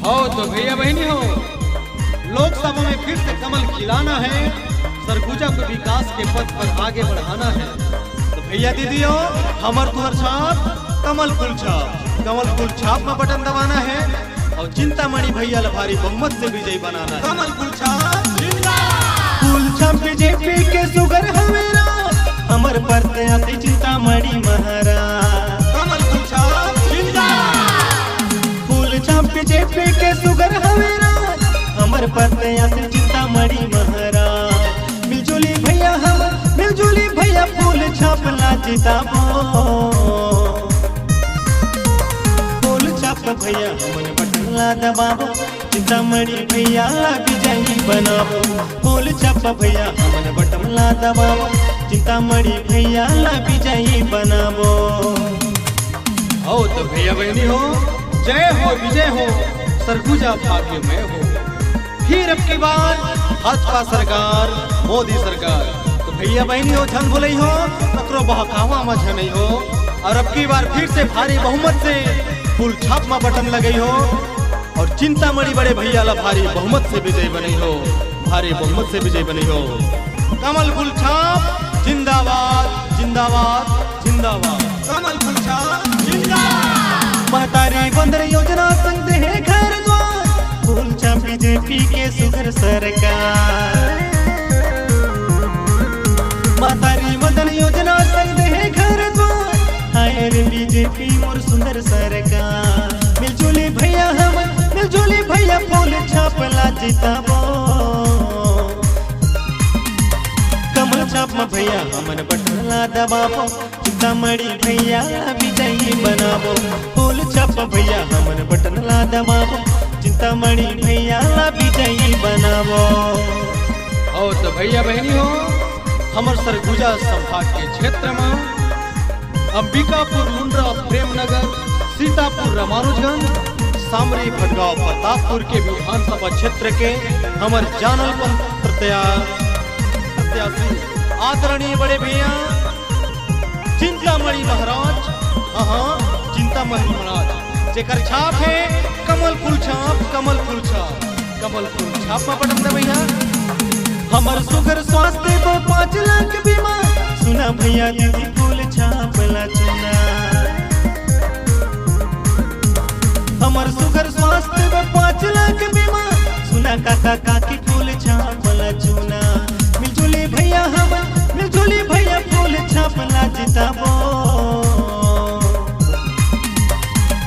हो तो भैया बहनी हो, लोकसभा में फिर से कमल खिलाना है, सरगुजा को विकास के पथ पर आगे बढ़ाना है। तो भैया दीदियों, हमर तुहर छाप कमल फूल छाप में बटन दबाना है और चिंतामणि भैया भारी बहुमत से विजयी बनाना है। कमल फूल छाप बीजेपी के सुगर हमेरा हमर परते आते चिंतामणि महाराज। कमल फूल छाप बीजेपी के सुगर हमेरा हमर परते आते चिंतामणि महाराज। मिलजुली भैया फूल छाप ला जिताबो। फूल छाप भैया हमन बटन ला दबाबो, चिंतामणि भैया विजयी बनाबो। फूल छाप भैया हमन बटन ला दबाबो, चिंतामणि भैया विजयी बनाबो। हो तो भैया बहनी हो, जय हो विजय हो, सरगुजा भाग्य में हो। फिर अब की बार भाजपा सरकार, मोदी सरकार। तो भैया बहनी हो, झन भुलई हो, ककरो बहकावा में झनई हो। और अब की बार फिर से भारी बहुमत से फूल छाप में बटन लगई हो और चिंतामणि बड़े भैया ला भारी बहुमत से विजय बनी हो, भारी बहुमत से विजय बनी हो। कमल फूल छाप जिंदाबाद जिंदाबाद जिंदाबाद। कमल फूल छाप जिंदाबाद। महतारी बंदर योजना संग है घर द्वार, फूल छाप बीजेपी के सुगर सरकार। महतारी बंदर योजना संग है घर द्वार, हायर बीजेपी मोर सुंदर सरकार। मिलजुली भैया फूल छाप ला जिताबो। कमल छाप में भैया हमन बटन ला दबाबो, चिंतामणि भैया विजयी बनाबो। फूल छाप भैया हमन बटन ला दबाबो, चिंतामणि भैया विजयी बनाबो। और तो भैया बहनी हो, हमर सरगुजा संभाग के क्षेत्र में अंबिकापुर, मुंद्रा, प्रेमनगर, सीतापुर, रामानुजगंज, सामरी, भटगांव, प्रतापपुर के विधानसभा क्षेत्र के हमर जानल प्रत्याशी आदरणीय बड़े भैया चिंतामणि महाराज। हाँ, चिंतामणि महाराज जेकर छाप है कमल फूल छाप में बटन दे भैया। हमर सुगर स्वास्थ्य को 5 लाख बीमा, सुना भैया दीदी फूल छाप ला चुना। हमर सुगर स्वास्थ्य को 5 लाख बीमा, सुना काका काकी फूल छाप ला चुना। मिलजुली भैया फूल छाप ला जिताबो।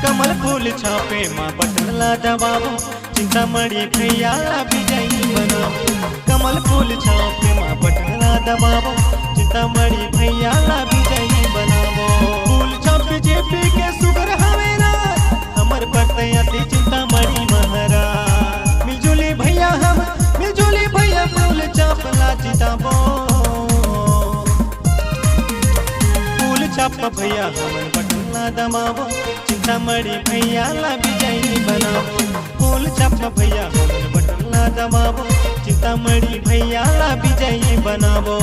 कमल फूल छापे माँ बटन ला दबाबो, चिंतामणि भैया विजयी बनाबो। कमल फूल छापे माँ बटन ला दबाबो, चिंतामणि भैया विजयी बनाबो। फूल छाप बीजेपी के सुगर हमेरा हमर परतयाती चिंतामणि महाराज। मिलजुली भैया फूल छाप ला जिताबो। फूल छाप भैया हमर बटन ला दबाबो, चिंतामणि भैया विजयी बनाबो। फूल छाप भैया हमर बटन ला दबाबो, चिंतामणि भैया विजयी बनाबो।